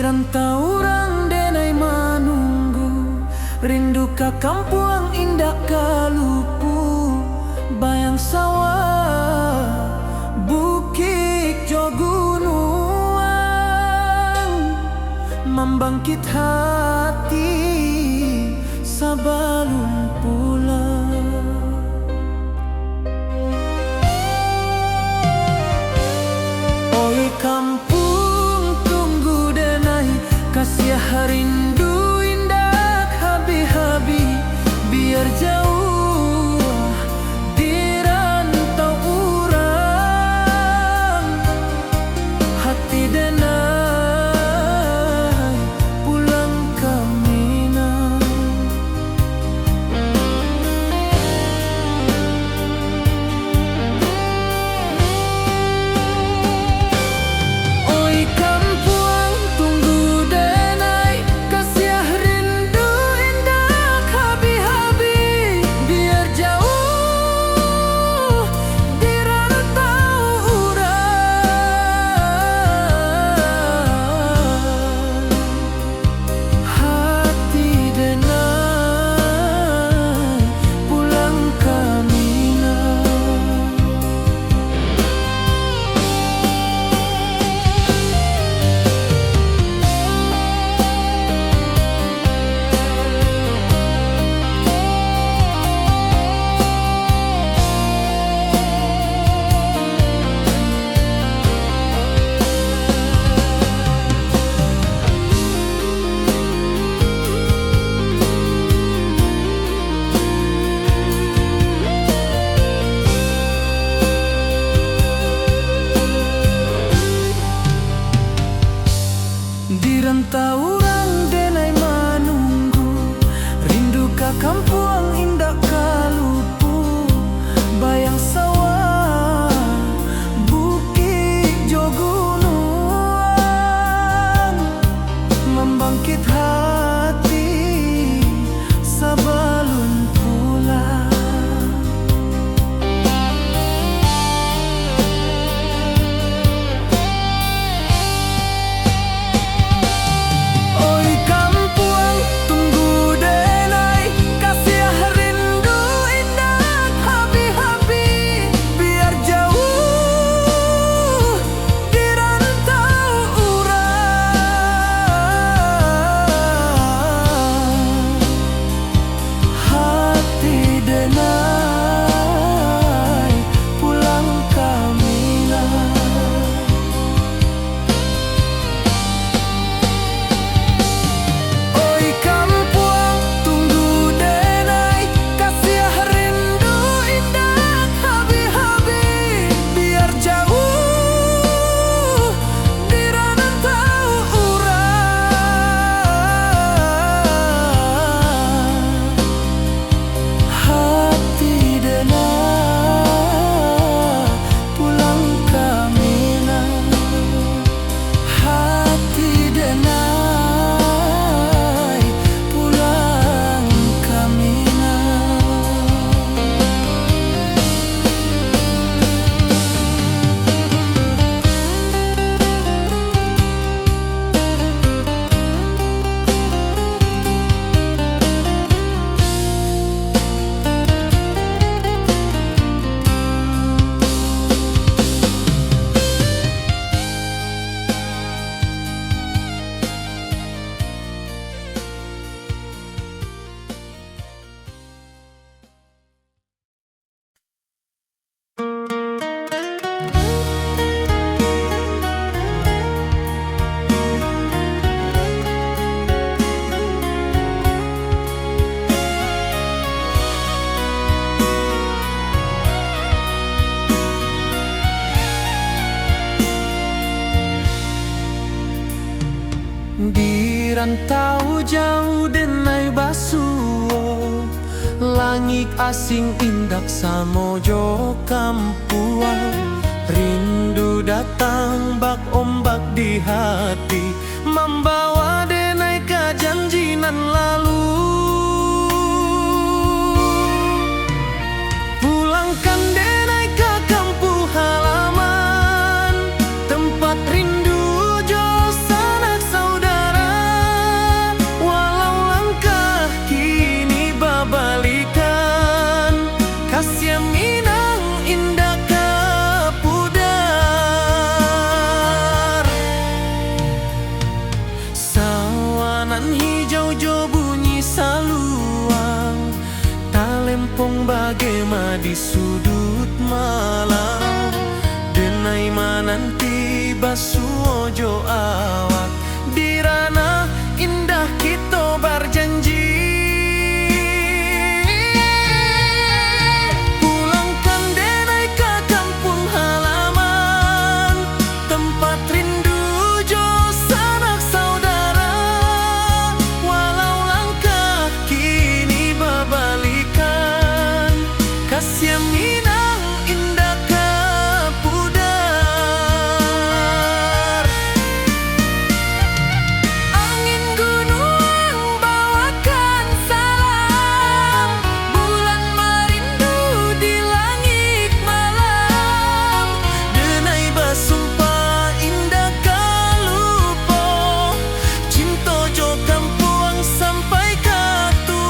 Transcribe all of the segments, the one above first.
rantau orang denai manunggu, rindu ka kampung indah kalupu, bayang sawah bukit jo gunung, membangkit hati sabalun pulang. Oi kampung tunggu denai, kasih rindu indah habi-habi, biar jauh di rantau urang, hati denai pulang ke Minang. Oi kampung tunggu denai, kasih rindu indah habi-habi, biar jauh di rantau urang, hati denai pulang ke Minang. Di rantau orang denai manunggu, rindu ka kampung indah kalupu, bayang sawah bukit jo gunung, membangkit hati sabalun pulang. Oi kampung tunggu denai, kasih rindu indah habi-habi, biar jauh di rantau urang, hati denai pulang ke Minang. Oi kampung tunggu denai, kasih rindu indah habi-habi, biar jauh di rantau urang, hati denai pulang ke Minang, hati denai pulang ke Minang. Di rantau jauh denai basuo, langit asing indak samojo kampuan, rindu datang bak ombak di hati, membawa denai ke janjinan lalu. Pulangkan denai ke kampung halaman, tempat rindu jo sanak saudara. kampung bagema di sudut malam. Denai mananti basuojo awak di ranah indah kita berjanji. Pulangkan denai ke kampung halaman, tempat rindu jo sanak saudara. Walau langkah kini berbalikan, kasih Minang indah ke pudar. Angin gunung bawakan salam, bulan merindu di langit malam. Denai basumpah indah kalupo, cinta jo kampung sampai ke tua.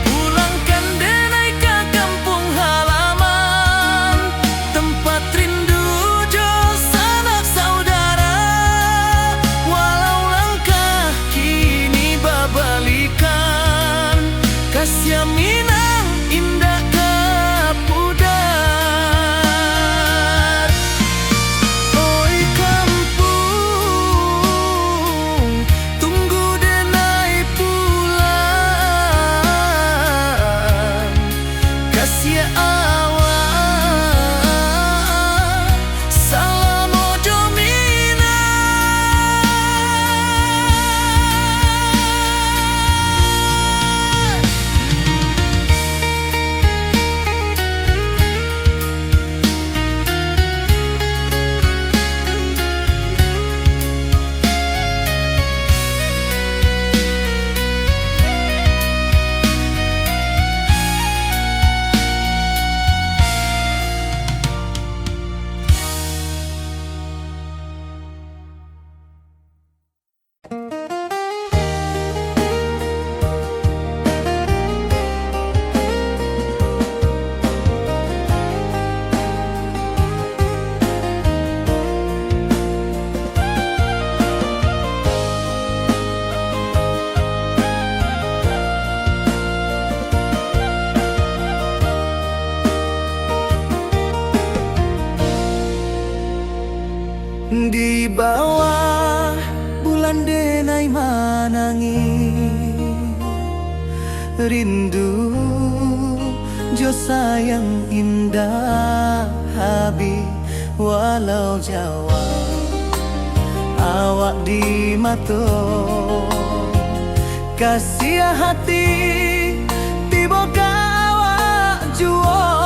Pulangkan denai ke kampung halaman, tempat rindu jo sanak saudara. Walau langkah kini berbalikan, kasih Minang indah ke pudar. Oi kampung, tunggu denai pulang. Kasih awak salam ojo Minang. Di bawah bulan denai manangi, rindu jo sayang indah habi. Walau Jawa awak di mato, kasih hati tiba awak juo.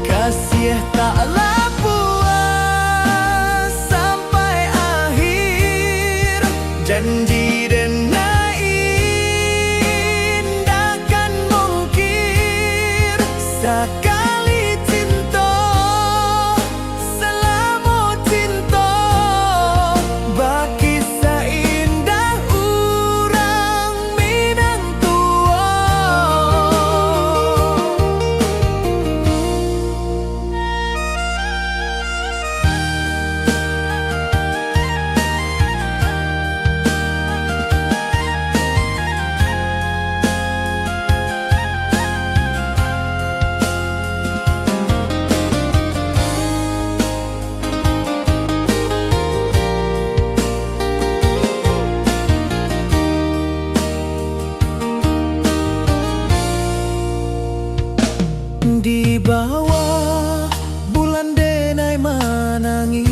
Kasih taklah puas sampai akhir, janji denai indah kan mungkir. Sekali cinta selama cinta, baki seindah urang Minang tua. Di bawah bulan denai manangi,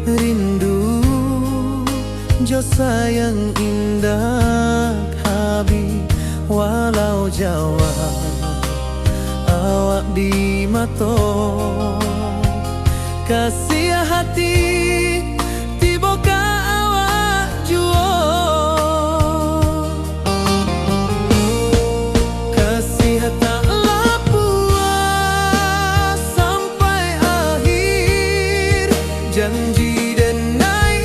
rindu jo sayang indah habi. walau Jawa awak di mato kasih hati tiba ka awak juo kasih tak puas sampai akhir janji denai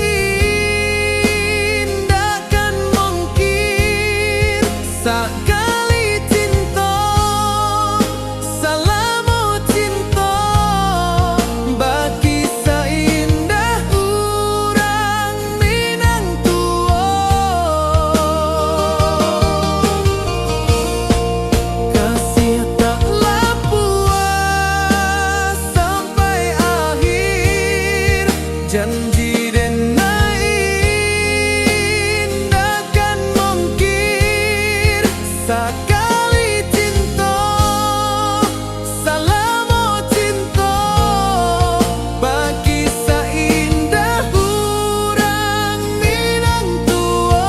indahkan mungkin sekali cinta salamu cinta bagi seindah urang Minang tua kasih taklah puas sampai akhir janji denai indahkan mungkin sekali cinta salamu cinta bagi seindah urang Minang tua.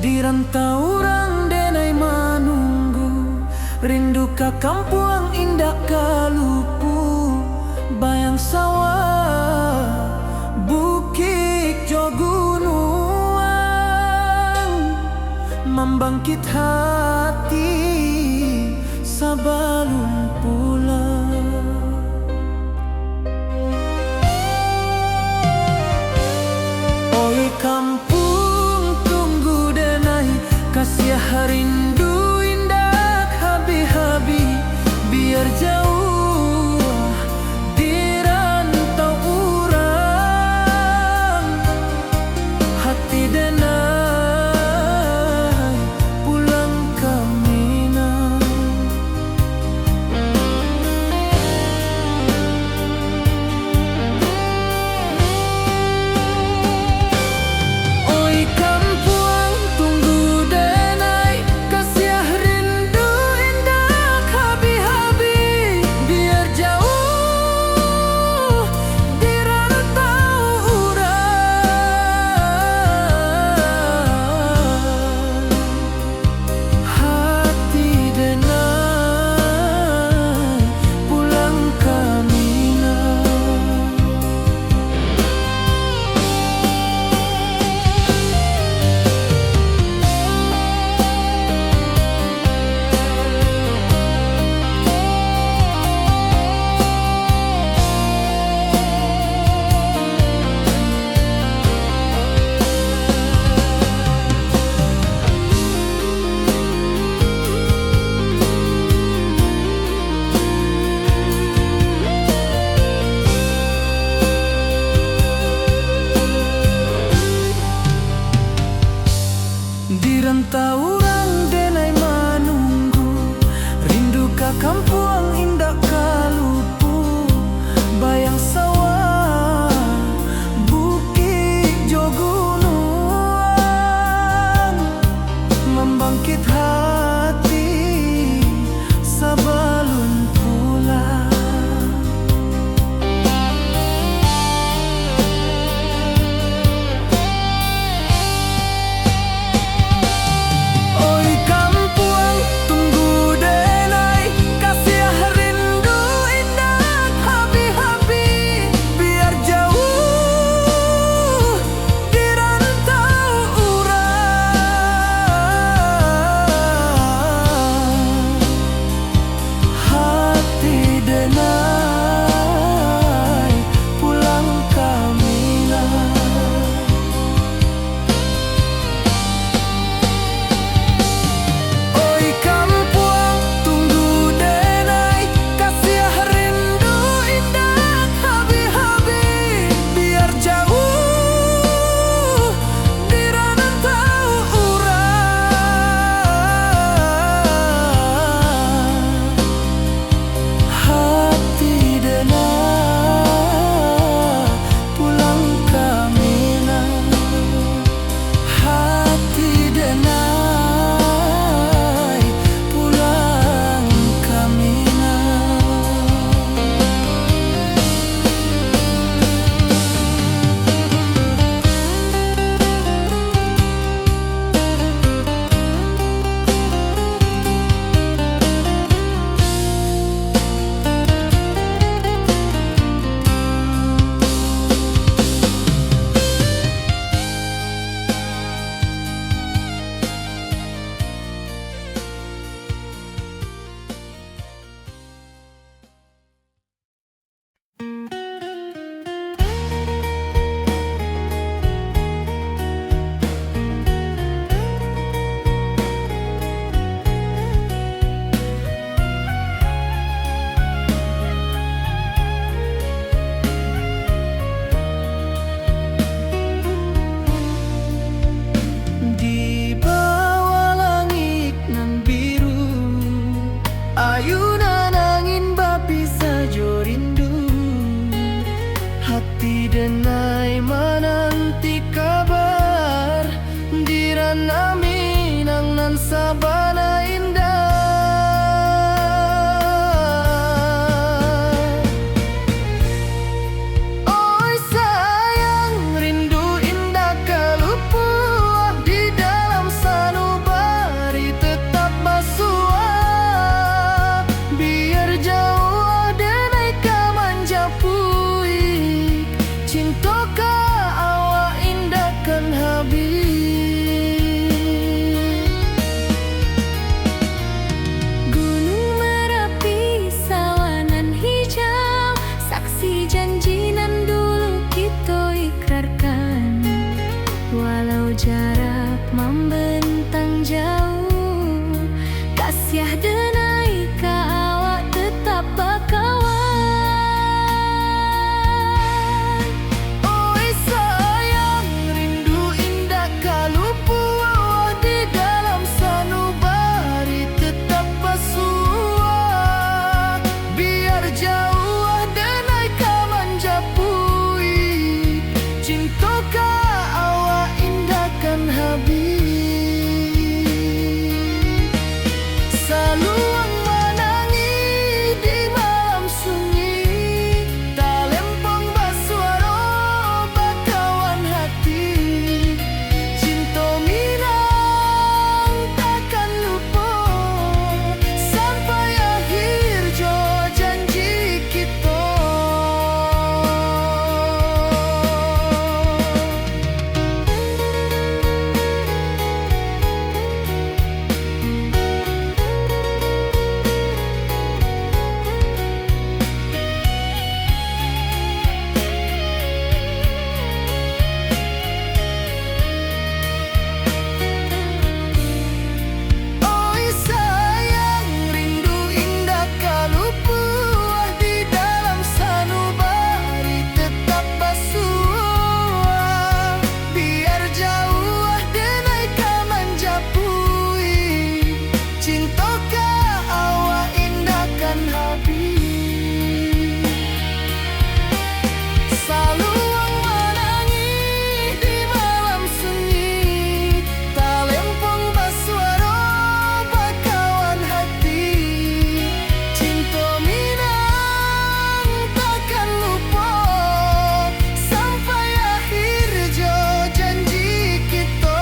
Di rantau orang denai manunggu rindu ka kampung indah kalupu bayang sawah bukit jo gunung membangkit hati sebelum pulang. Oi kampung tunggu denai kasih rindu indah habi-habi biar jauh di rantau urang hati denai pulang ke Minang. Oi kampung tunggu denai kasih rindu indah habi-habi biar jauh di rantau urang hati denai pulang ke Minang. Di rantau orang denai manunggu rindu ka kampung indah kalupu bayang sawah bukit jo gunung membangkit hati sebelum pulang. jarak membentang jauh, kasih denai ka awak tetap bakawan. Oi sayang, rindu indah kalupu awak di dalam sanubari tetap bersua. Biar jauh denai ka manjapui, cinta ka awak indahkan habis. Saluang menangi di malam sunyi, tak lempong basuara bakawan hati. Cinta minang takkan lupa sampai akhir jo janji kita. Oi sayang, rindu indah kalupu di dalam sanubari tetap bersua. Biar jauh denai ka manjapui, cinta ka awak indahkan habis. Saluang menangi di malam sunyi, tak lempong basuara bakawan hati. Cinta minang takkan lupa sampai akhir jo janji kita.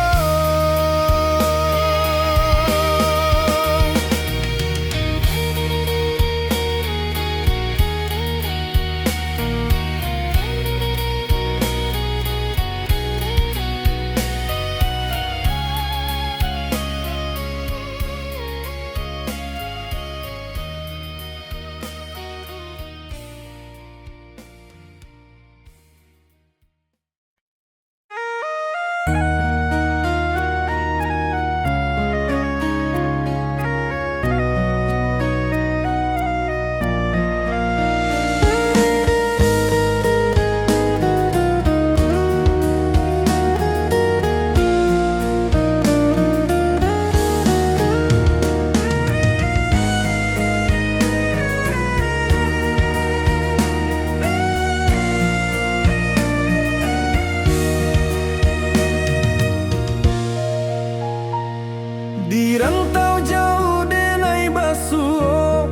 Di rantau jauh denai basuh,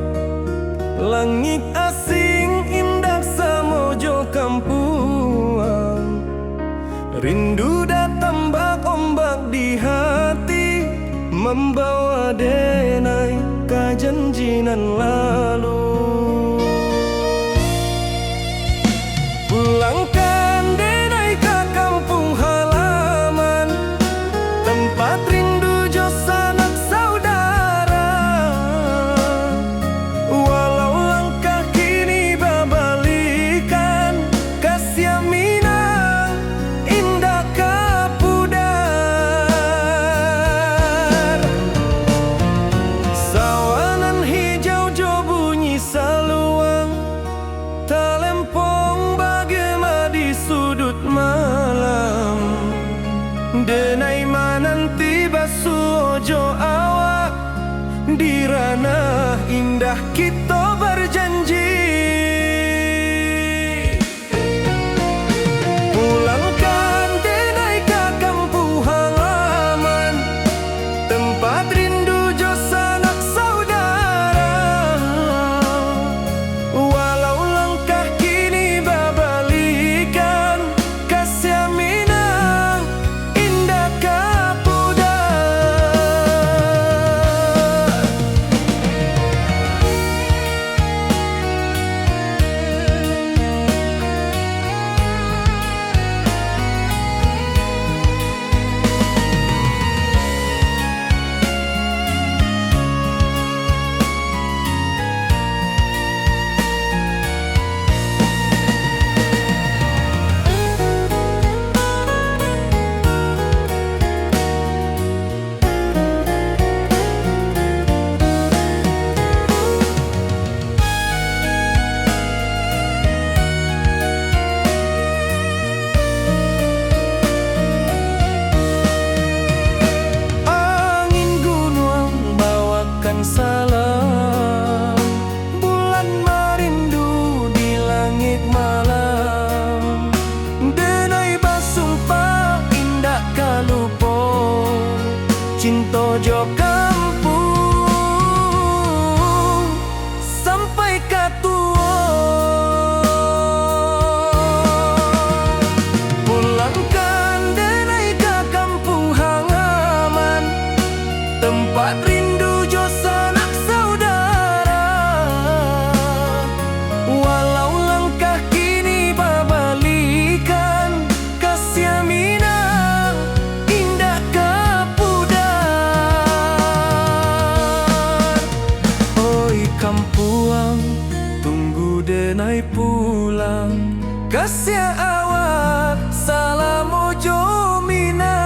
langit asing indah samojo kampuang. Rindu datang bak ombak di hati, membawa denai ka janjinan lalu. Pulangkan denai ka kampung halaman, tempat rindu jo sanak saudara. Walau langkah kini babalikan, kasih minang indah ka pudar. Sawanan hijau jo bunyi saluang, tak lempong bagema di sudut malam. Denai mananti basuh jo awak di ranah indah kita berjanji. Pulangkan denai ka kampung halaman, tempat rindu jo sanak saudara. Walau langkah kini babalikan, kasih minang indah ka pudar. cinta jo kampung sampai katua. Pulangkan denai ke kampung halaman, tempat rindu jo sanak saudara. Walau langkah kini babalikan, kasih minang indah kepudar. Oi kampuang, tunggu denai pulang, kasih awak salam ojo minang.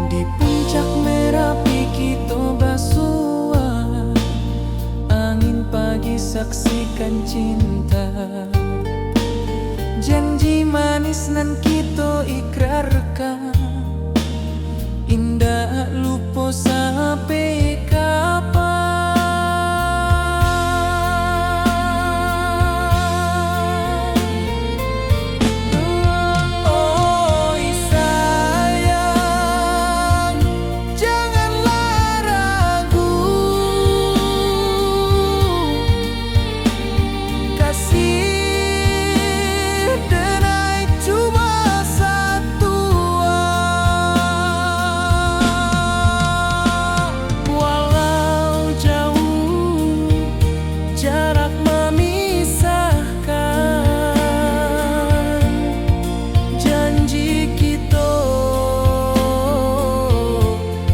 Di puncak Merapi kita basua, angin pagi saksikan cinta. Janji manis nan kita ikrarkan, indah lupa sampai kapan. Oi sayang, janganlah ragu, kasih denai cuma satu. Walau jauh jarak memisahkan, janji kita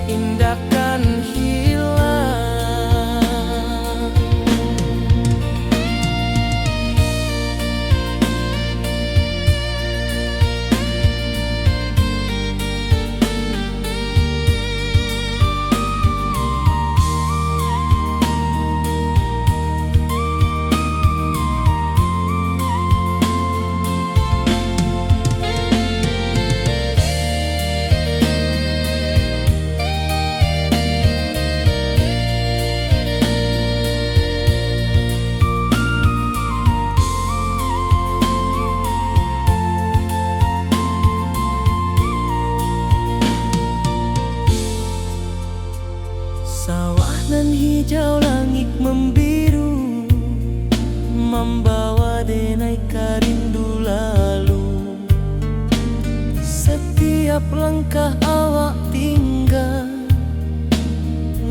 indahkan hilang. Sawah nan hijau, langit membiru, membawa denai karindu lalu. Setiap langkah awak tinggal,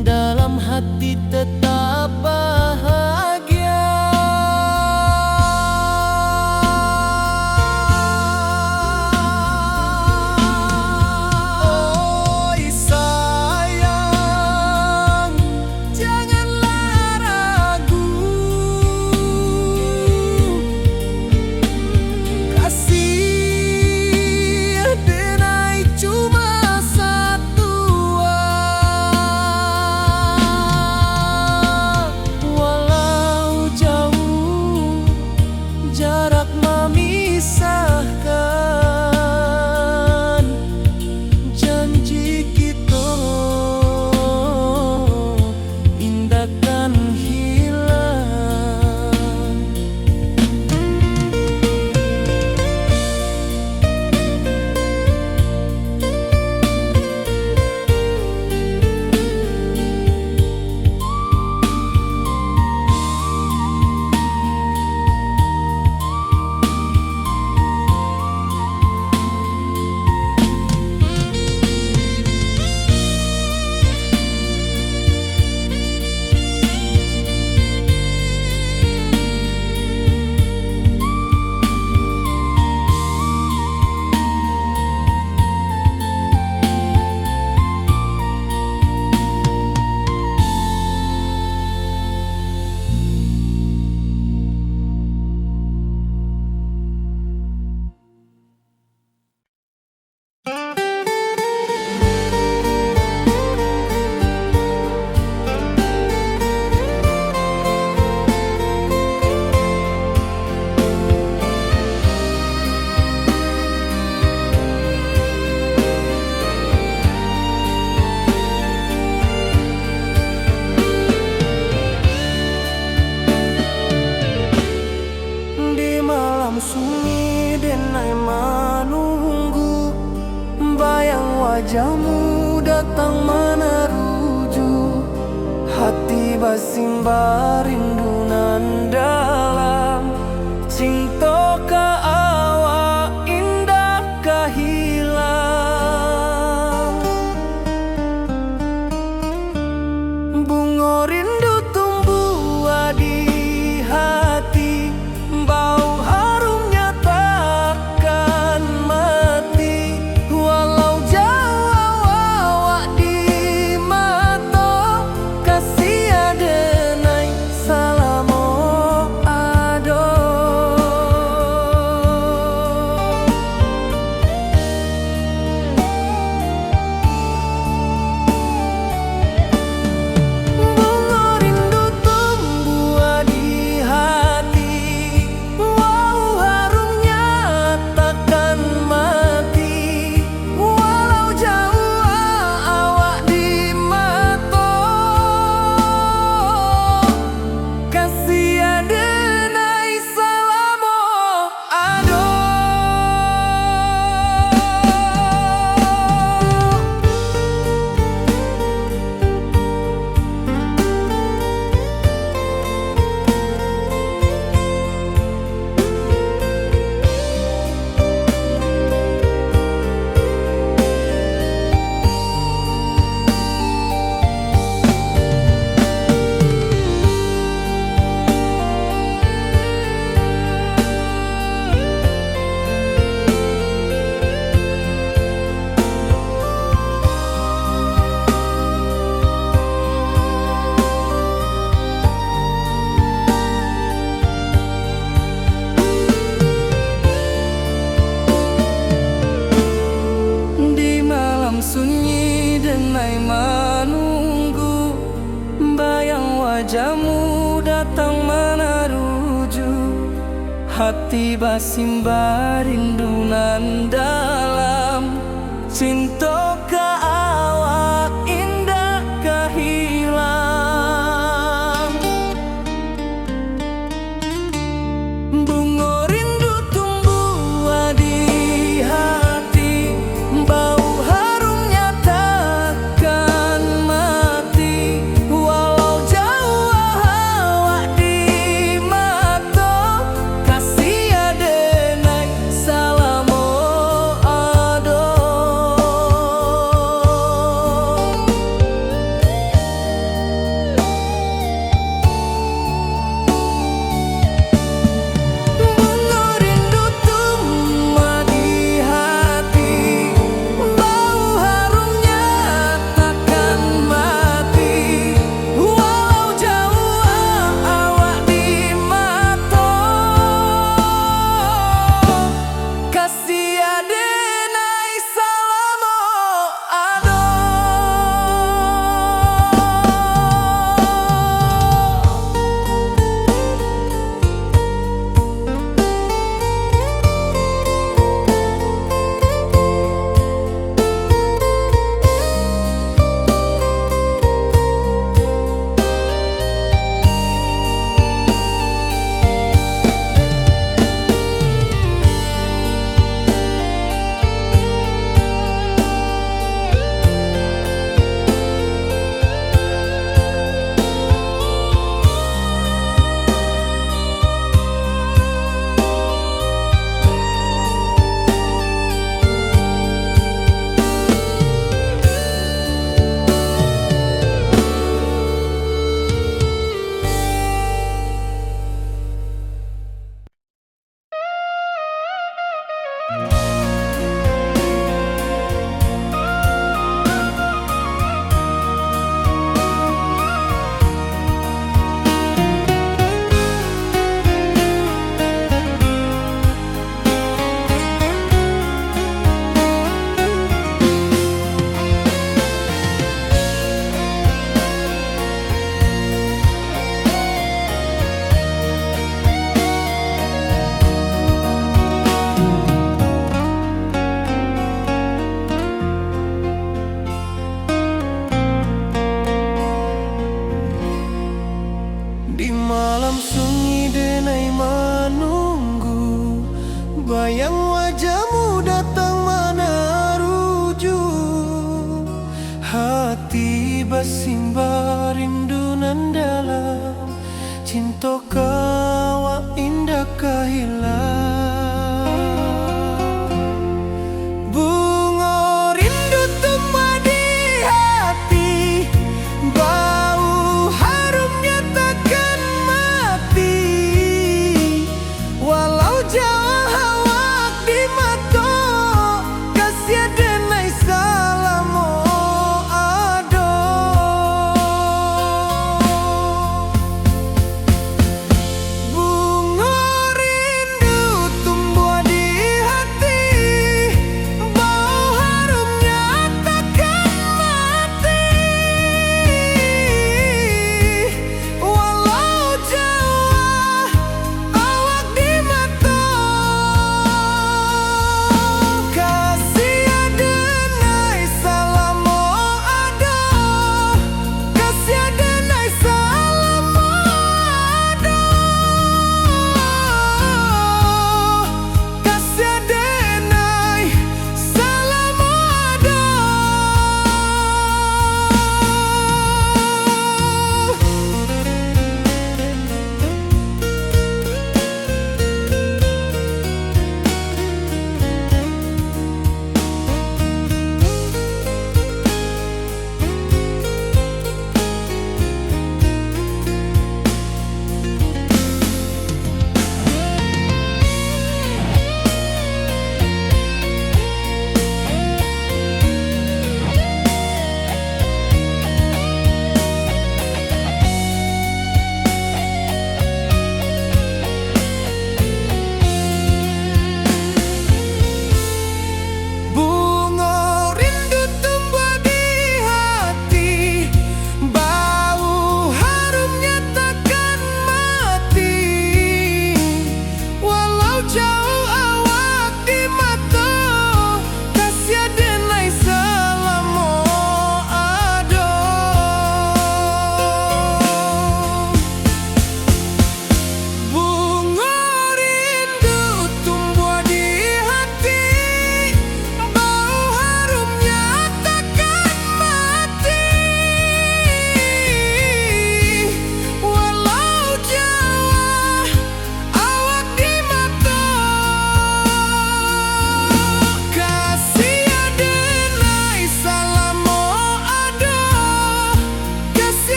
dalam hati tetap bahagia. Oi sayang, janganlah ragu, kasih denai cuma satu. Walau jauh jarak memisahkan, janji kita indahkan hilang. malam sunyi denai menunggu, bayang wajahmu datang meneruju, hati basimba rindu nan dalam, cinta ka awak indah ka hilang. Bunga rindu tumbuh di hati, bau harumnya takkan mati, walau jauh awak di mata, kasih adenai salamo ado. Bunga rindu tumbuh di hati, wow harumnya takkan mati, walau jauh awak di mata, kasih adenai salamo ado. Di malam sunyi denai menunggu, bayang wajahmu datang meneruju, hati basimba rindu nan dalam, cinta ka awak indah ka hilang. Bunga rindu tumbuh di hati, bau harumnya takkan mati, walau jauh awak di mata, kasih adenai salamo ado.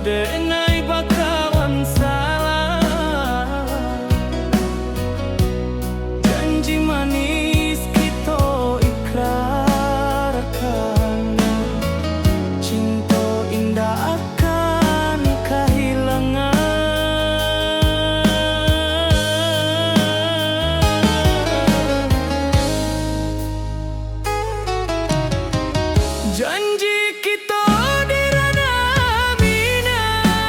denai bakawan salah. Janji manis kita ikrarkan, cinta indah akan kehilangan. Janji kita di ranah minam,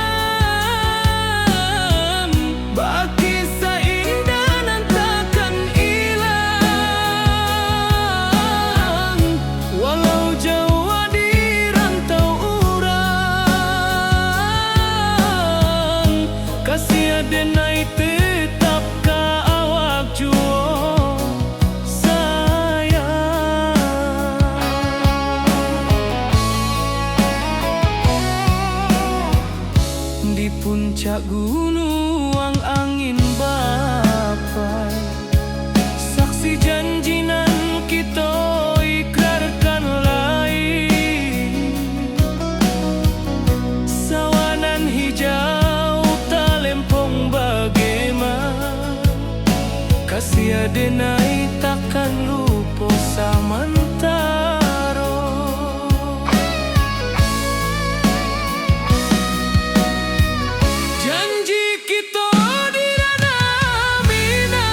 baki seindah nan takkan hilang. Walau jauh di rantau urang, kasih denai tetap ka awak jua di puncak gunung angin bapai. Saksi janji nan kita ikrarkan lain. Sawanan hijau talempong bagaimana, kasih denai takkan lupa samantara. Janji kita di ranah minang,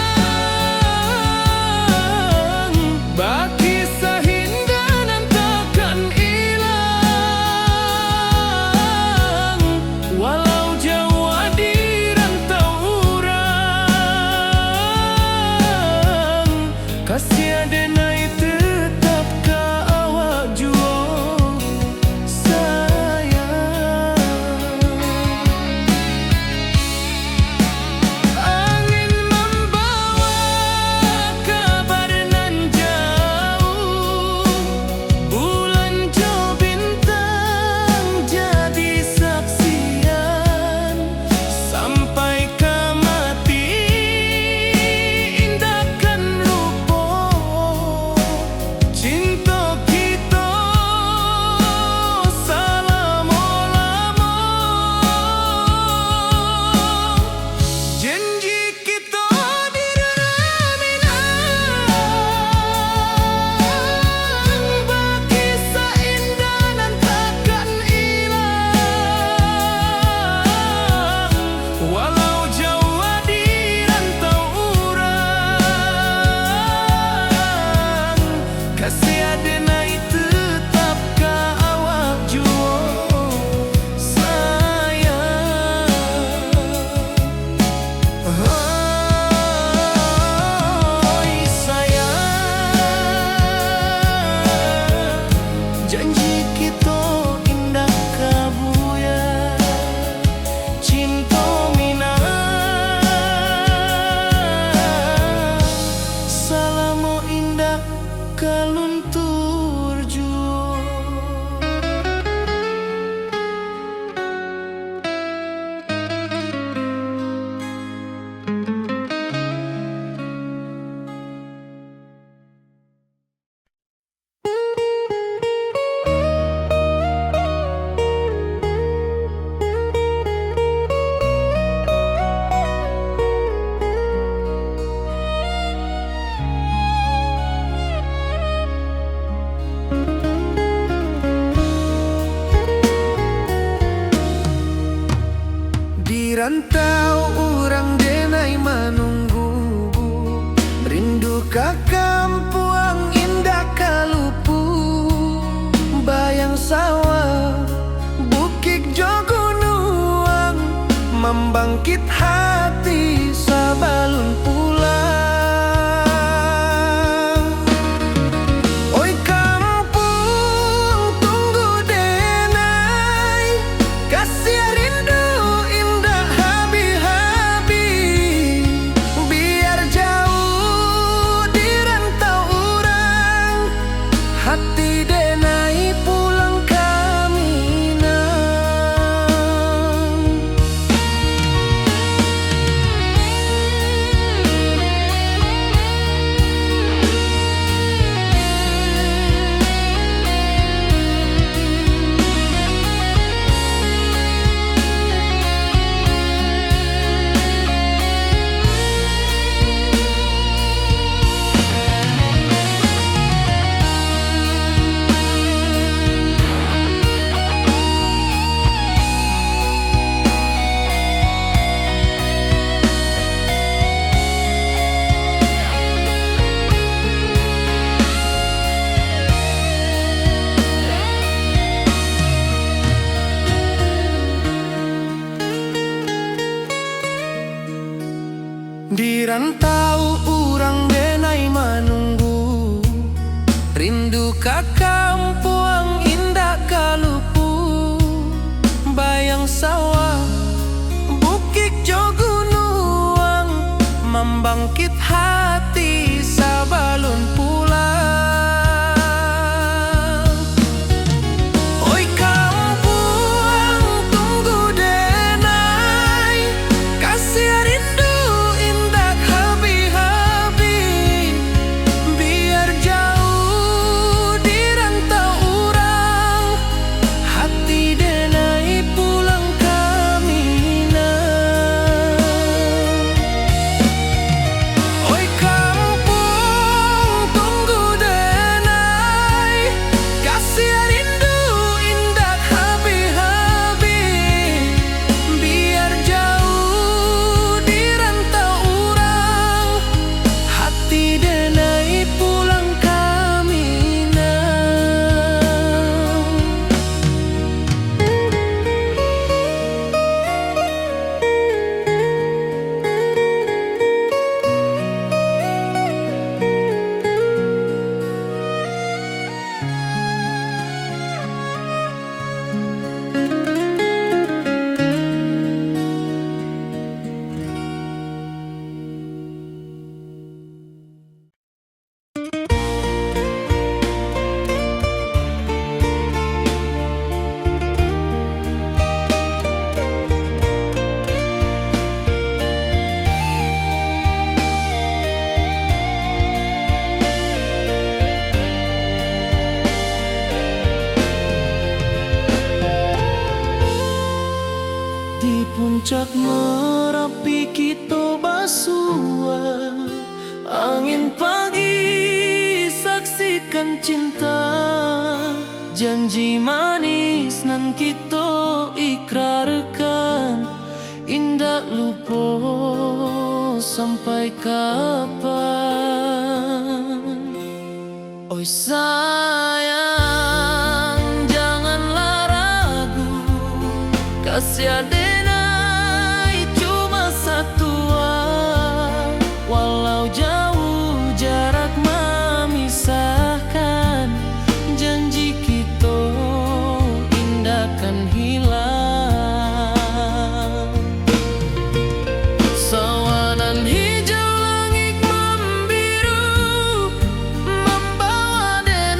baki sahindah nan takkan hilang. Walau jauh di rantau urang, kasih denai tetap ka awak jua sayang. Angin membawa kabar nan jauh, bulan jo bintang jadi saksian. Sampai ke mati indahkan lupa cinta kita selama-lama. Janji kita di ranah minang, baki seindah nan takkan hilang. Walau jauh di rantau urang, kasih denai tetap ka awak jua sayang. Oi sayang, janji kita indah kabuya, cinta minang, salamo indah kaluntur jua. Di rantau urang denai menunggu, rindu ka kampuang indah kalupu. Bayang sawah bukit jo gunung, membangkit hati sabalun pulang. Oi kampung tunggu denai, kasih rindu indah habi-habi. Biar jauh di rantau urang, hati denai pulang ka Minang. Di rantau urang denai manunggu, rindu ka kampung indah kalupu. Bayang sawah, bukit jo gunung, membangkit hati sabalun pulang. Oi kampung tunggu denai, kasih rindu indah habi-habi. Biar jauh di rantau urang, hati denai pulang ke Minang. Oi kampung tunggu denai, kasih rindu indah habi-habi. Biar jauh di rantau urang, hati denai pulang ke Minang. Di puncak Merapi kita basua, angin pagi saksikan cinta. Janji manis nan kita ikrarkan, indah lupa sampai kapan. Oi sayang, janganlah ragu, kasih denai cuma satu. Walau jauh jarak memisahkan, janji kita indahkan hilang. Sawanan hijau langit membiru, membawa denai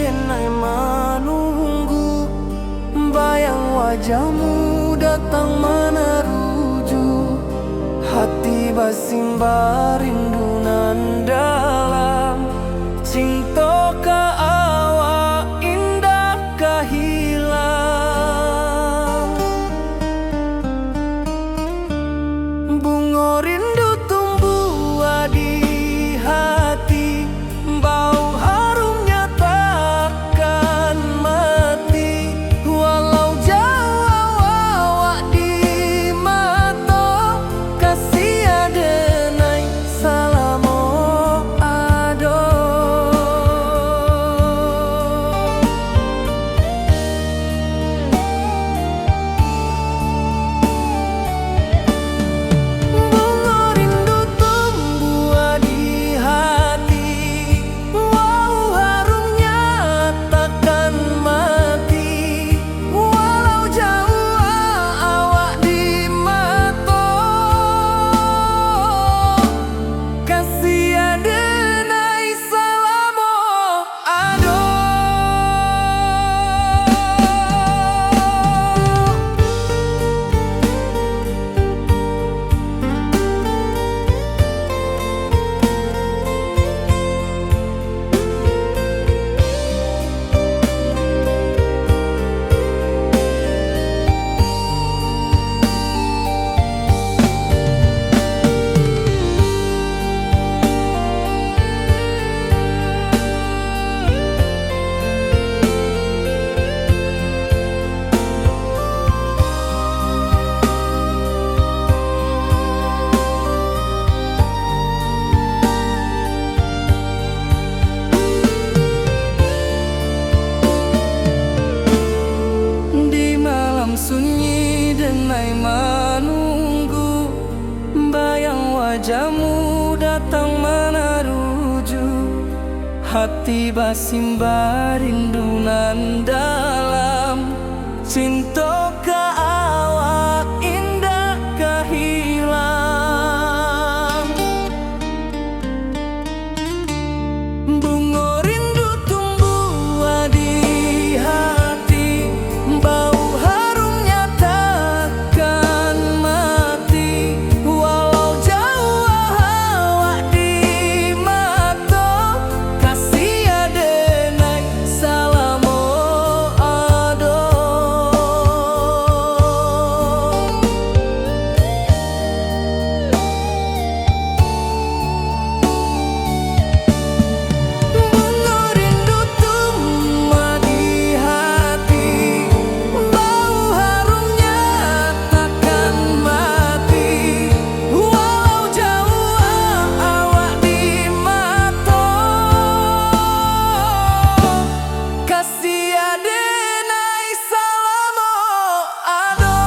denai menunggu, bayang wajahmu datang meneruju. Hati basimba rindu nan dalam, cinta ka awak indah ka hilang. Bunga rindu tumbuh di hati, bau harumnya takkan mati. Walau jauh awak di mata, kasih adenai salamo ado. Bunga rindu tumbuh di hati, wow harumnya takkan mati. Walau jauh awak di mata, kasih adenai salamo ado. Di malam sunyi denai menunggu, bayang wajahmu datang meneruju. Hati basimba rindu nan dalam, cinta ka awak indah ka hilang. Bunga rindu tumbuh di hati, bau harumnya takkan mati. Walau jauh awak di mata, kasih adenai salamo ado. Bunga rindu tumbuh di hati, bau harumnya takkan mati. Walau jauh awak di mata, kasih adenai salamo ado.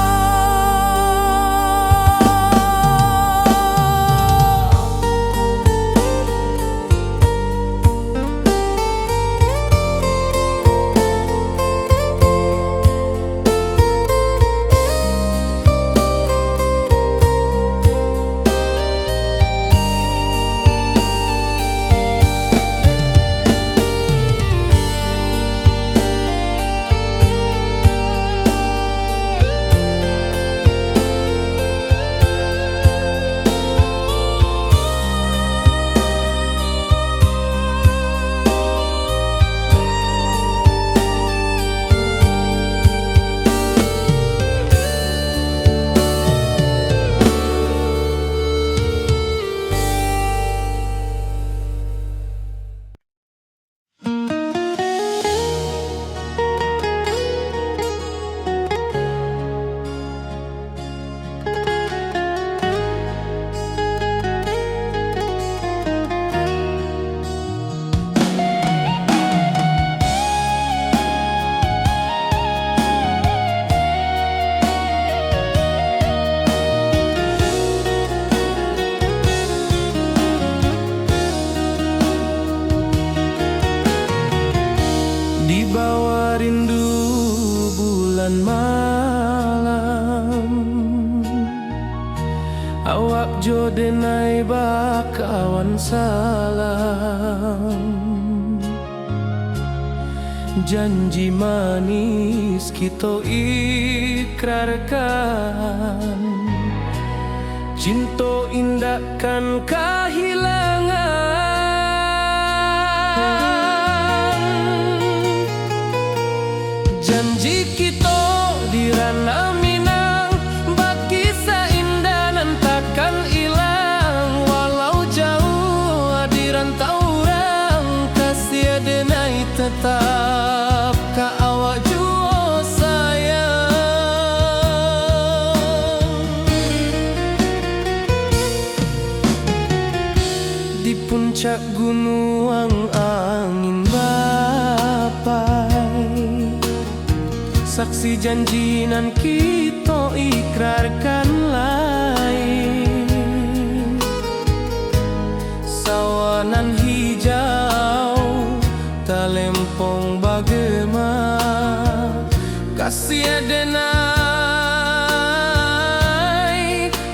Di bawah rindu bulan malam, awak jo denai bakawan salam. janji manis kita ikrarkan, cinta indahkan kehilangan. Janji kita di ranah Minang, bagi seindah nan takkan hilang. Walau jauh di rantau orang, kasih denai tetap ka awak jua sayang. Di puncak gunung angin bapai, saksi janji nan kita ikrarkan lain. Sawanan hijau talempong bagema, kasih denai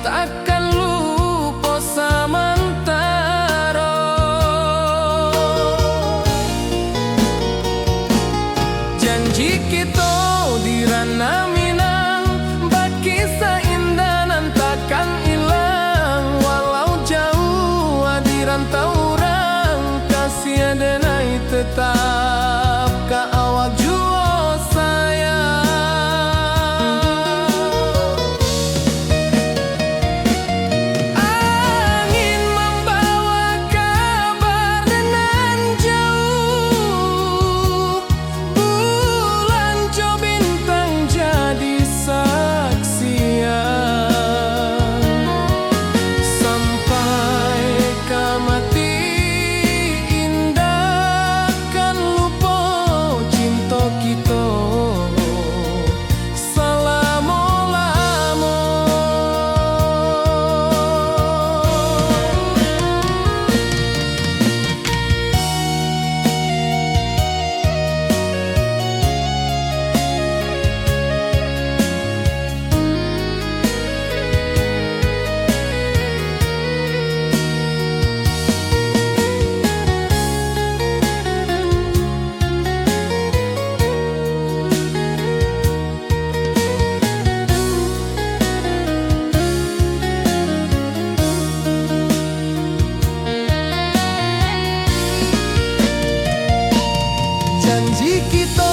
takkan lupa samantara. Janji kita di ranah Minang, bagi seindah nan takkan hilang. Walau jauh di rantau orang, kasih denai tetap ka awak jua sayang. Angin membawa kabar nan jauh, bulan jo bintang jadi saksian. Sampai ke mati indah kan lupa cinta kita selama-lama. Janji kita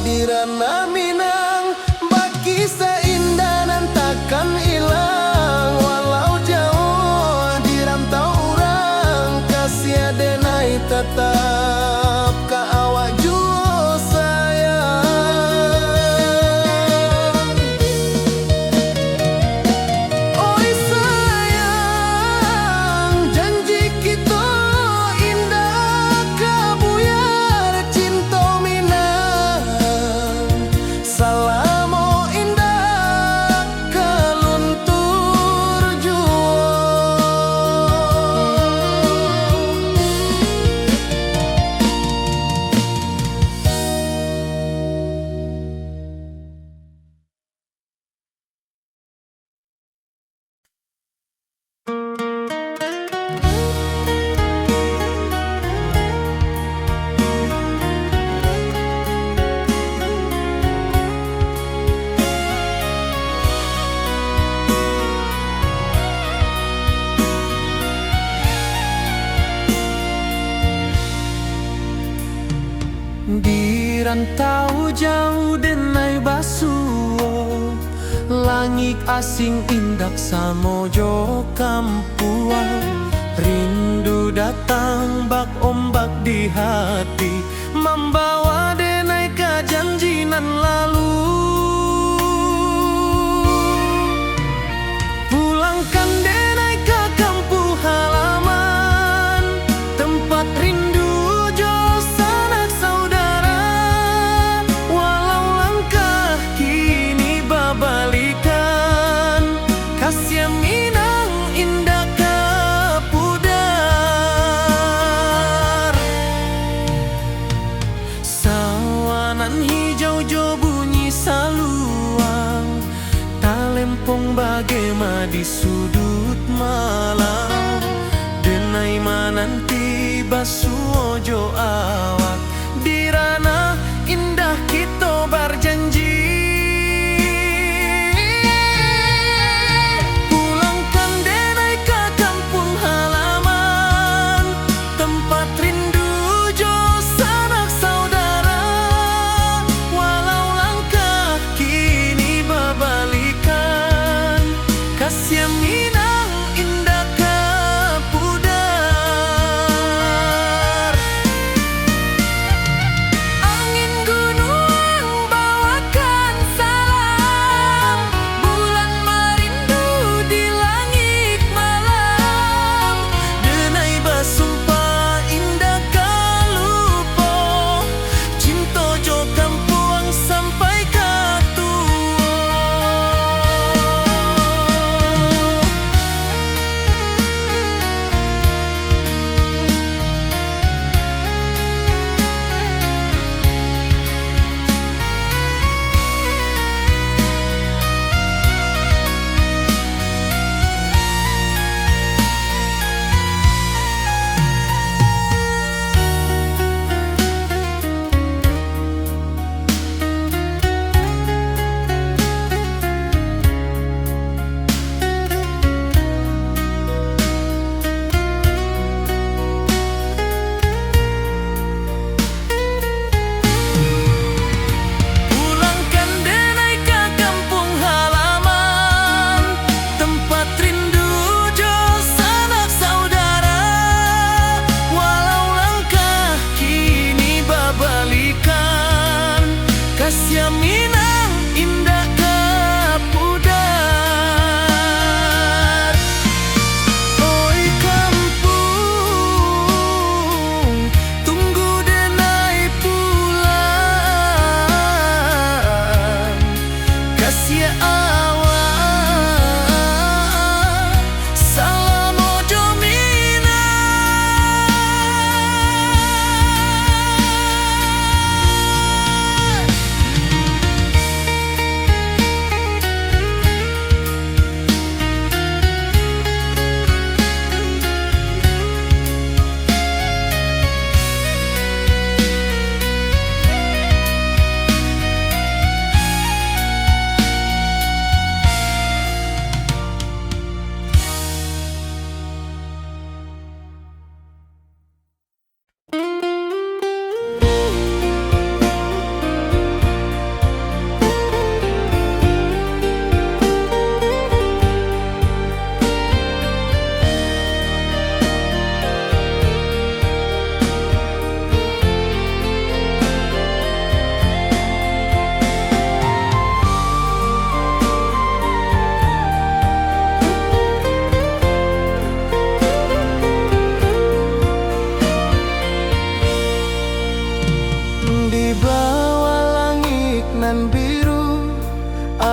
di ranah Minang, bagi seindah nan takkan hilang. Walau jauh di rantau orang, kasih denai tetap ka awak jua sayang. Oi sayang, janji kita indah kabuyar cinta Minang. Salamo indah keluntur jua. Di rantau jauh denai basuo, langit asing indak samojo kampuan. Rindu datang bak ombak di hati, membawa denai ke janji nan lalu. Pulangkan denai ke kampung halaman, tempat rindu jo sanak saudara. Walau langkah kini babalikan, kasih Minang indah kapudar. Sawanan hijau jo bunyi saluang, talempong bagema di sudut malam. Denai mananti basuo jo awak di ranah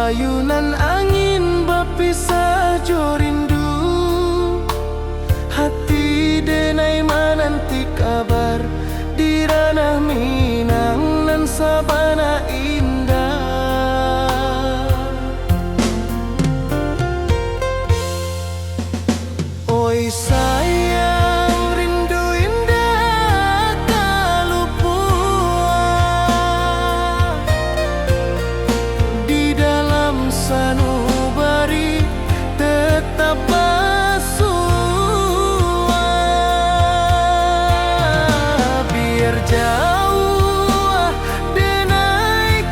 ayunan angin berpisah jo rindu. Hati denai menanti kabar di ranah Minang nan sabana indah. Oi sayang, rindu indah kalupua di dalam sanubari tetap bersua. Biar jauh denai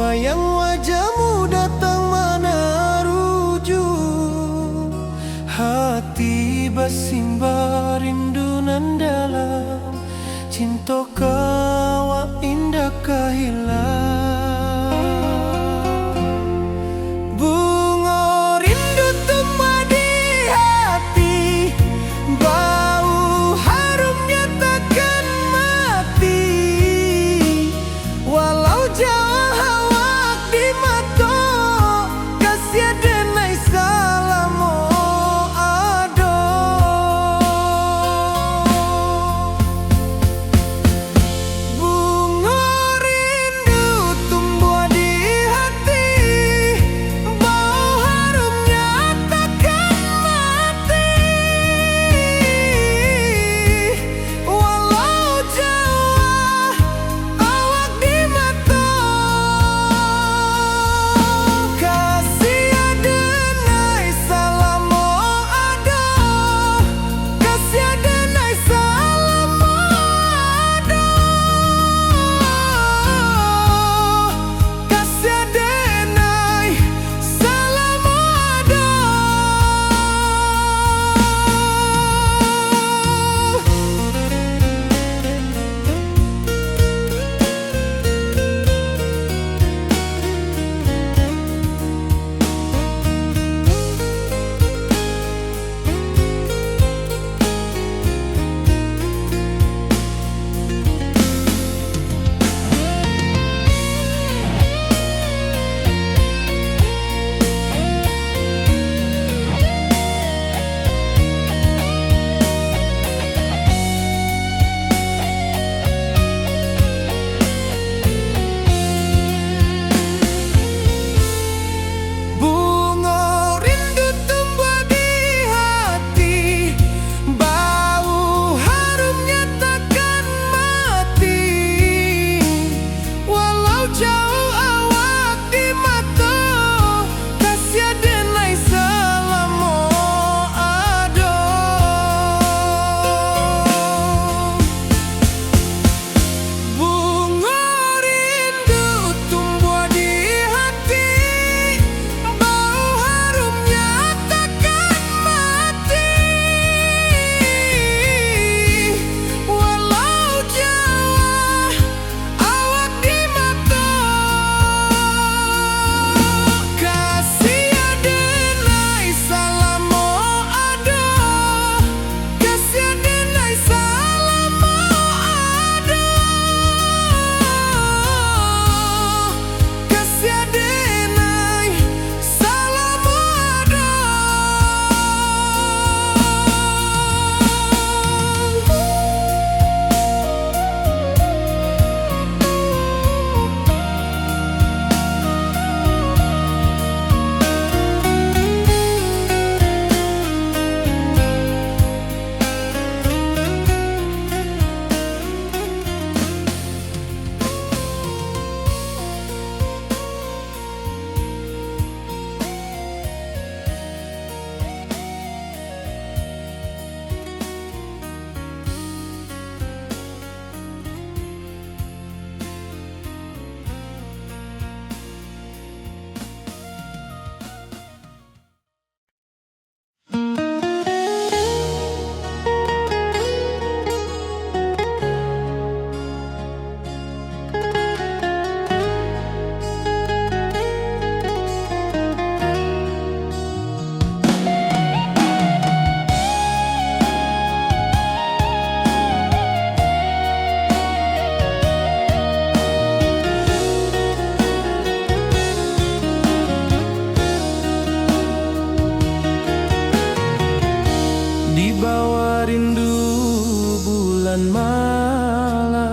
Wayang wajahmu datang mana rujuk, hati bersimbar rindu nan dalam, cinta kawa indah kehilang. Bunga rindu tumbuh di hati, bau harumnya takkan mati. Walau jauh awak di mata, kasih denai salamo ado. Bunga rindu tumbuh di hati, bau harumnya takkan mati. Walau jauh awak di mata, kasih denai salamo ado, kasih denai salamo ado, kasih denai salamo ado. Bunga rindu tumbuh di hati, bau harumnya takkan mati. Walau jauh awak di mata, kasih denai salamo ado. Bunga rindu tumbuh di hati, bau harumnya takkan mati. Walau jauh awak di mata, kasih denai salamo ado, kasih denai salamo ado, kasih denai salamo ado. Di bawah rindu bulan malam,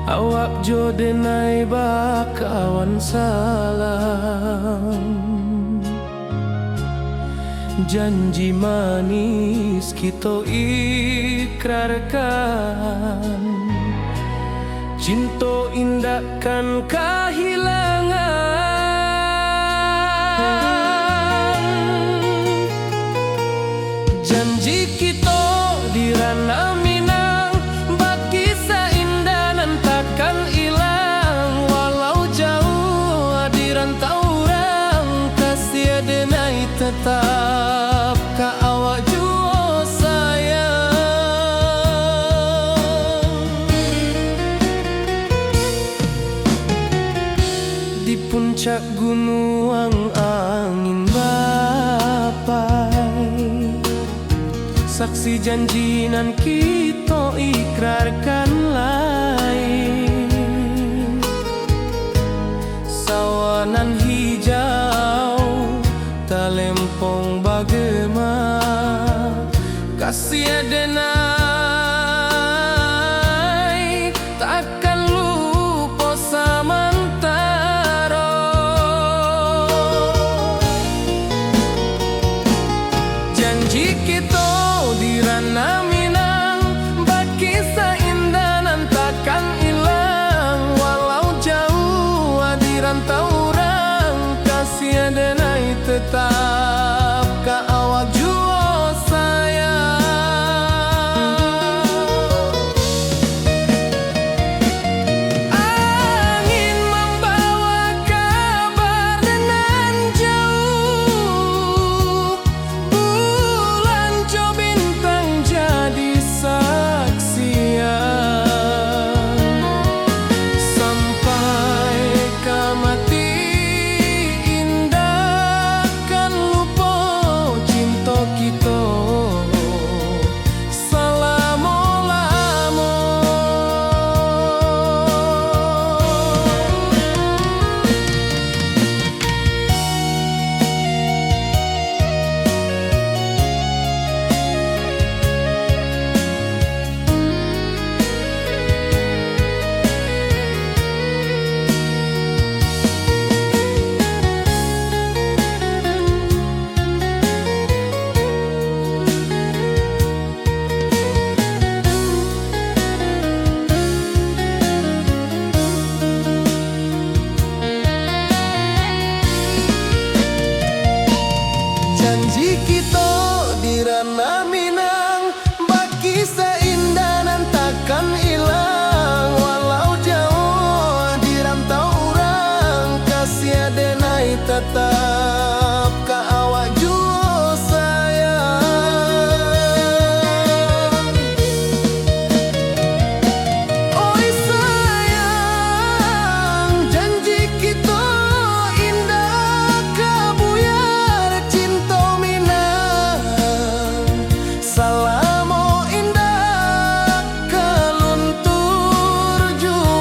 awak jo denai bakawan salam. Janji manis kita ikrarkan, cinta indahkan kehilangan. Janji kita di ranah Minang, bagi seindah nan takkan hilang. puncak gunung angin bapai, saksi janjinan kita ikrarkan lain. Sawanan hijau talempong bagema, kasih adenai takkan lupa samantara. Janji kita di ranah Minang, baki seindahan takkan hilang. Walau jauh di rantau orang, kasih adenai tetap ka awak jua sayang. Angin membawa kabar dengan jauh, bulan jo bintang jadi saksian. Sampai ke mati indah kan lupa cinta kita selama-lama. Janji kita di ranah Minang, baki seindahan takkan hilang. Walau jauh di rantau orang, kasih adenai tetap ka awak jua sayang. Oi sayang, janji kita indah kabuyar cinta Minang. Salamo indah keluntur jua.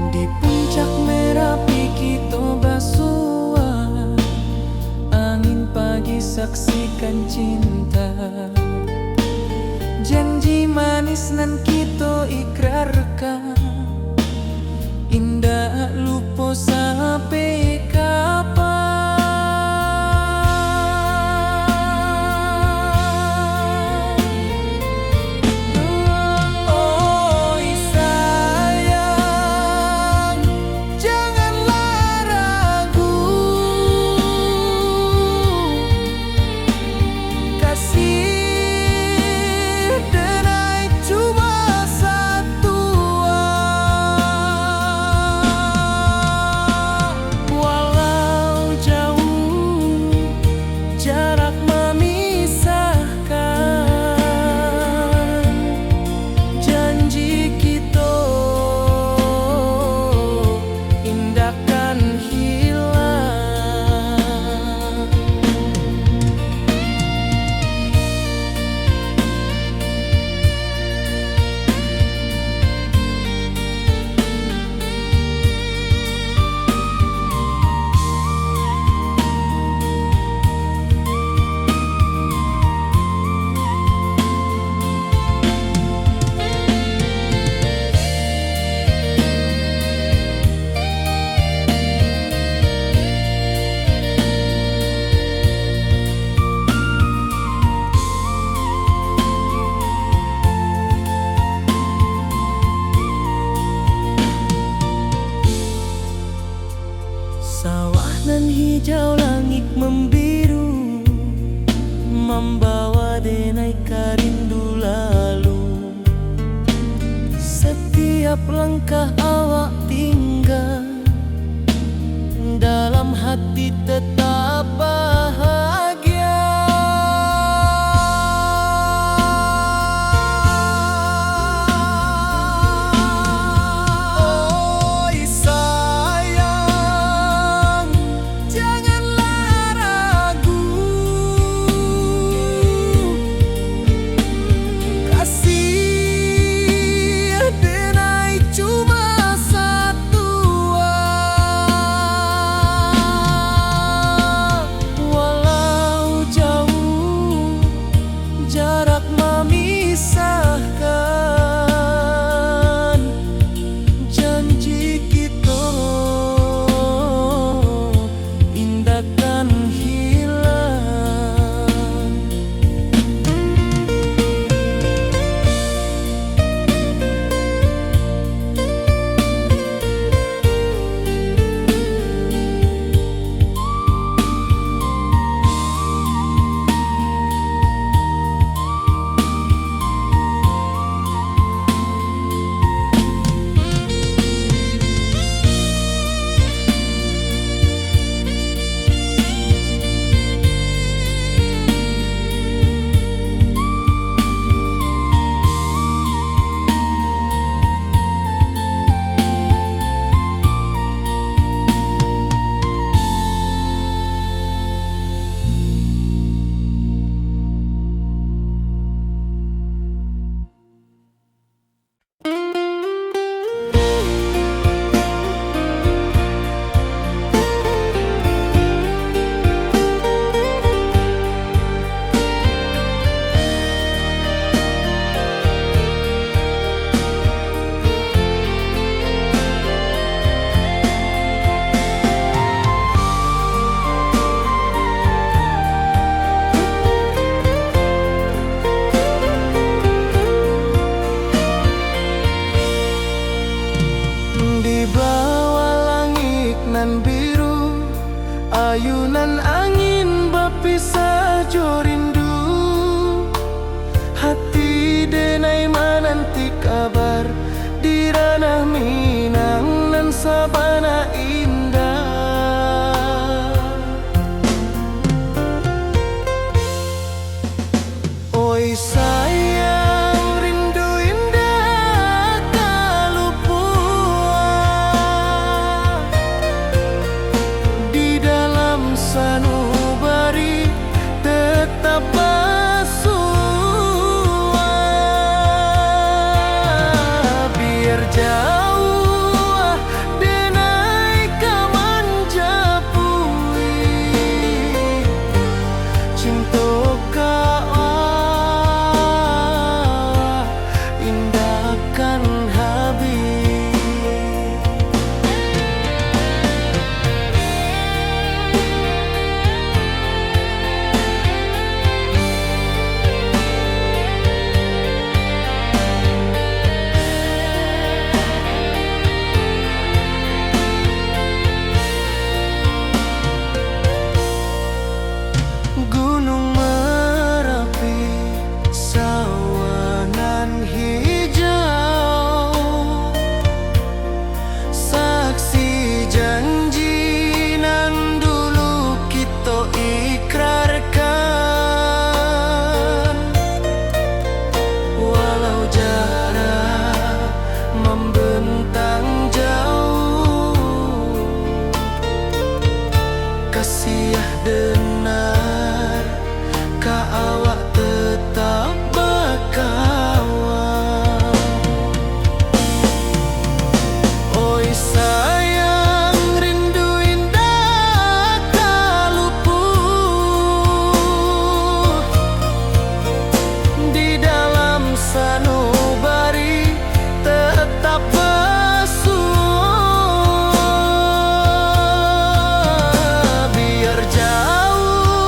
Di puncak Merapi kita basua, angin pagi saksikan cinta. Janji manis nan kita ikrarkan, indah lupa sampai kapan. Oi sayang, janganlah ragu, kasih denai cuma satu. Sawah nan hijau, langit membiru, membawa denai rindu lalu. Setiap langkah awak tinggal, dalam hati tetap bahagia. Oi sayang, janganlah ragu, kasih denai cuma satu. Walau jauh jarak memisahkan, janji kita indahkan hilang. Di bawah langit nan biru, ayunan angin berpisah jo rindu. Hati denai menanti kabar di ranah Minang nan sabana indah. Oi sayang, rindu indah kalupua, di dalam sanubari tetap bersua. Biar jauh denai kamanjapui, cinta indahkan habis. Gunung Merapi, sawanan hijau, saksi janji nan dulu kita ikrarkan. Walau jarak membentang jauh, kasih denar ka awak tetap berkawan. Oi sayang, rindu indah kaluput, di dalam sanubari tetap bersua. Biar jauh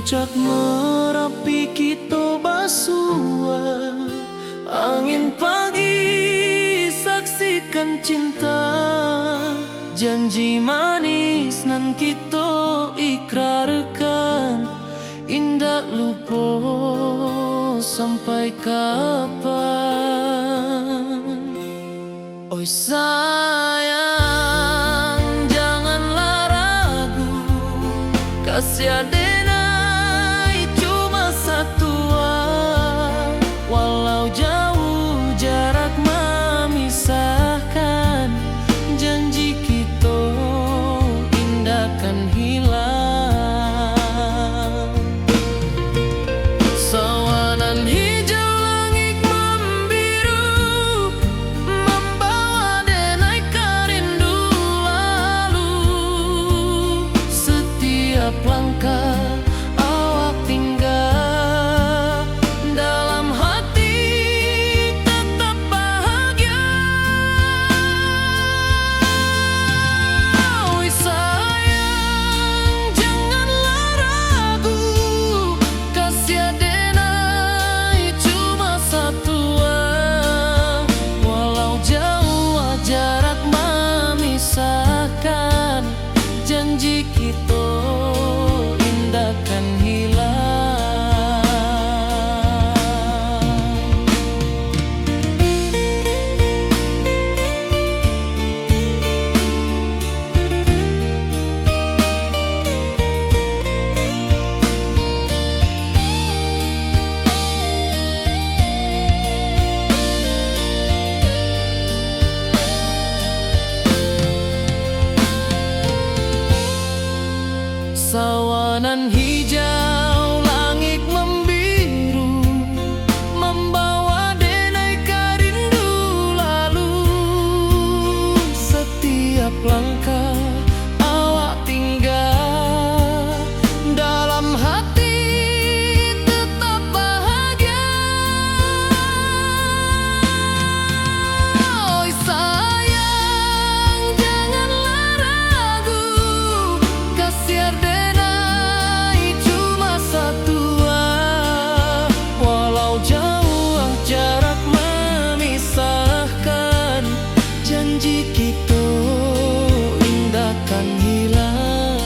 Puncak Merapi kita basua, angin pagi saksikan cinta. Janji manis nan kita ikrarkan, indah lupa sampai kapan. Oi sayang, janganlah ragu, kasih adenai cuma satu. Walau jauh jarak memisahkan, janji kita indah kan hilang. Sawanan hijau langit membiru, membawa denai kerindu lalu. Setiap langkah awak tinggal, dalam hati tetap bahagia. Oi sayang, janganlah ragu, kasih adenai cuma satu. Walau jauh jarak memisahkan, janji kita indah kan hilang. Sawanan hijau langit membiru, membawa denai kerindu lalu. Setiap langkah awak tinggal, dalam hati tetap bahagia. Oi sayang, janganlah ragu, kasih adenai cuma satu. Walau jauh jarak memisahkan, janji kita indah kan hilang.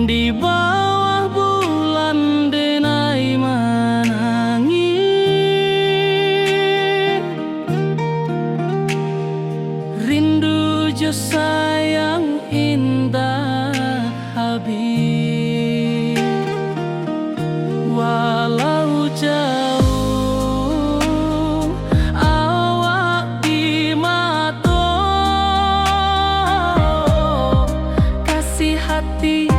Di bawah bulan denai menangis, rindu jo sayang indah habis. Walau jauh awak di mata, kasih hati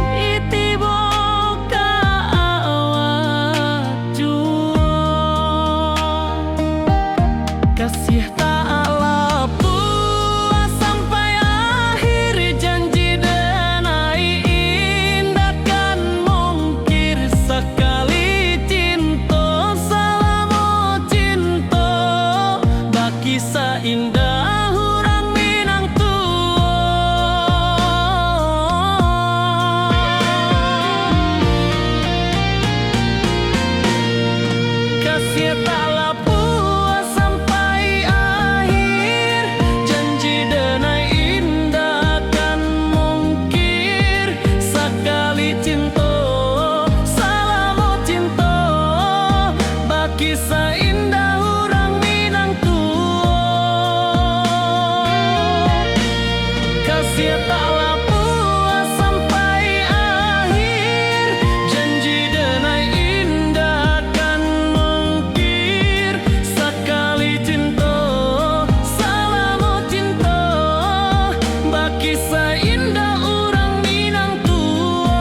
kasih tak lepas sampai akhir, janji denai indah kan mungkir. Sekali cinta selama cinta, baki seindah hurang Minang tua. Kasih tak Kisah indah orang Minang Tuo, kasih taklah puas sampai akhir, janji denai indah kan mengkir. Sekali cinta, salamu cinta, bakisah indah orang Minang Tuo.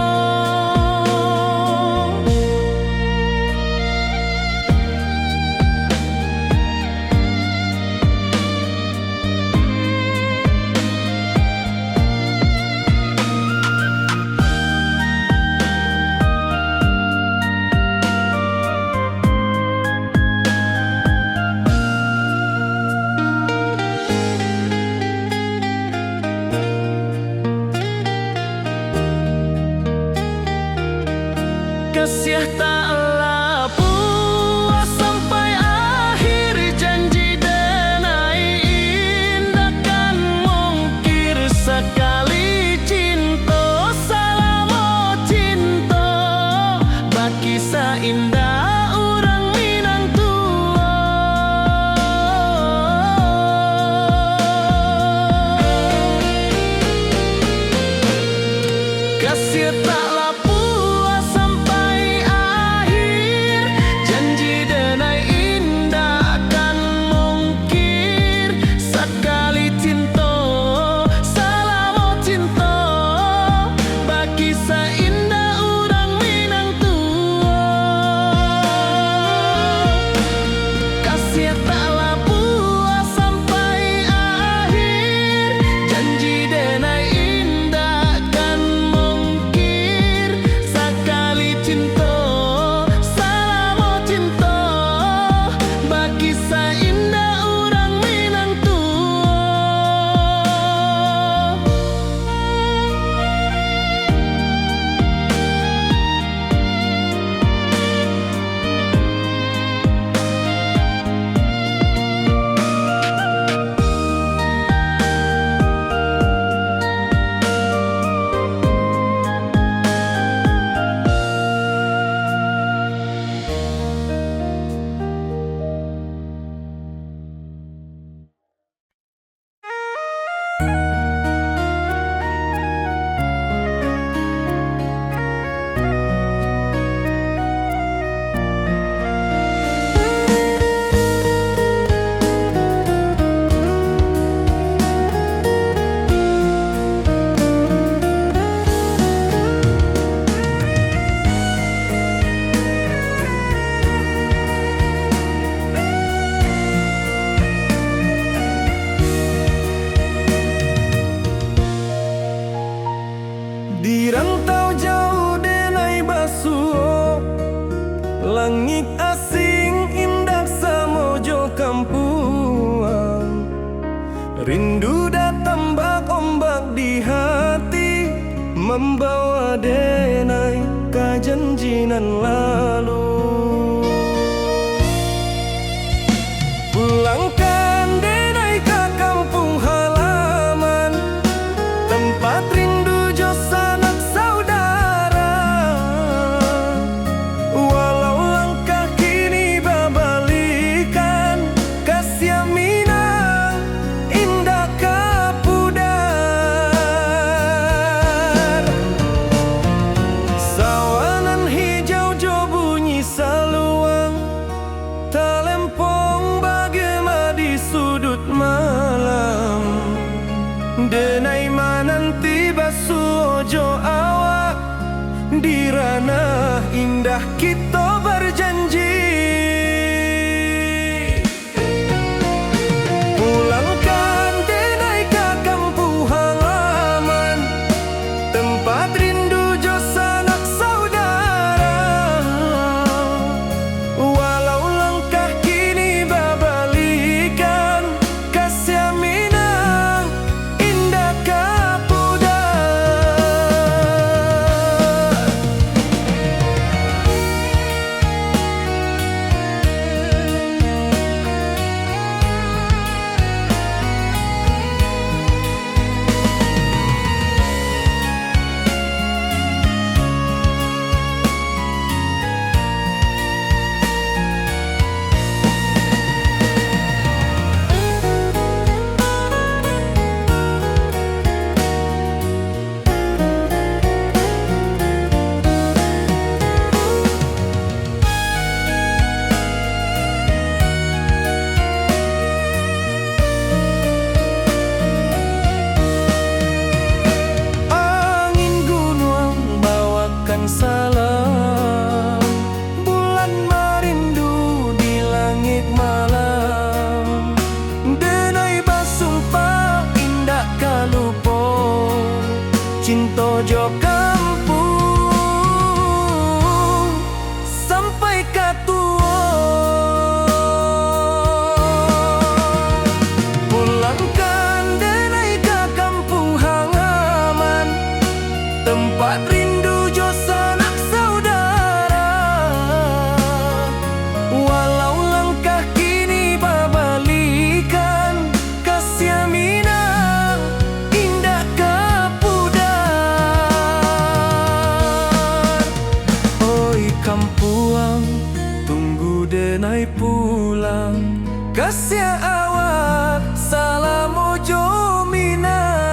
denai pulang kasih awak salam ojo minang.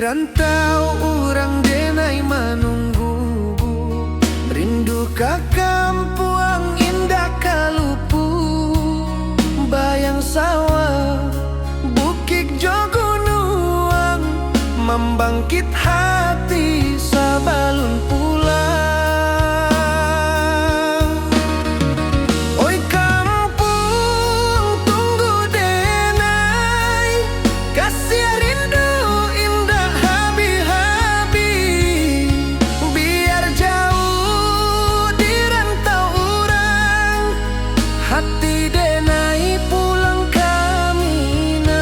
Rantau orang denai menunggu, rindu ke kampung indah kalupu, bayang sawah bukit jogunuang, membangkit hati sabalun pulang. Oi kampung tunggu denai, kasih rindu hati denai pulang ke Minang.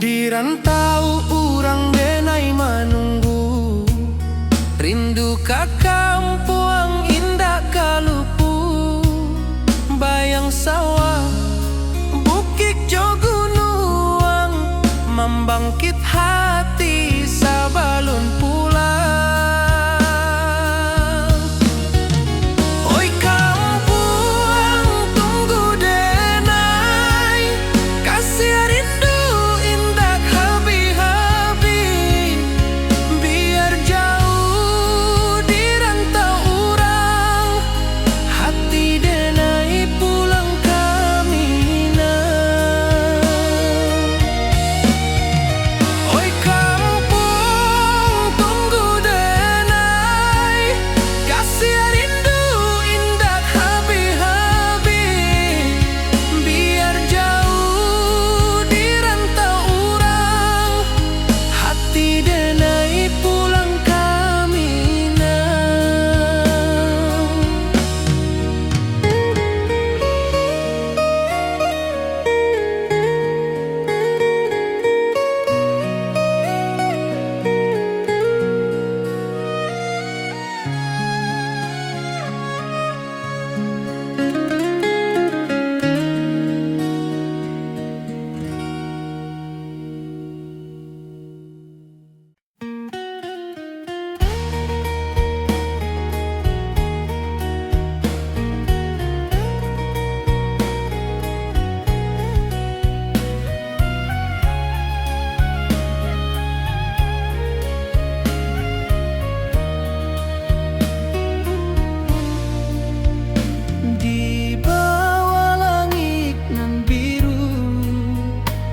Di rantau orang denai menunggu, rindu ke kampung indah kalupu, bayang sawah bukit jogunuang, membangkit hati sabalun pulang. Oi kampung tunggu denai, kasih rindu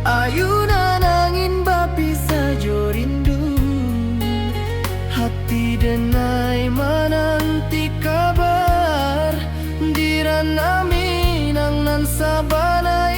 ayunan angin bapi sajo rindu, hati denai menanti kabar, di ranah Minang nan sabana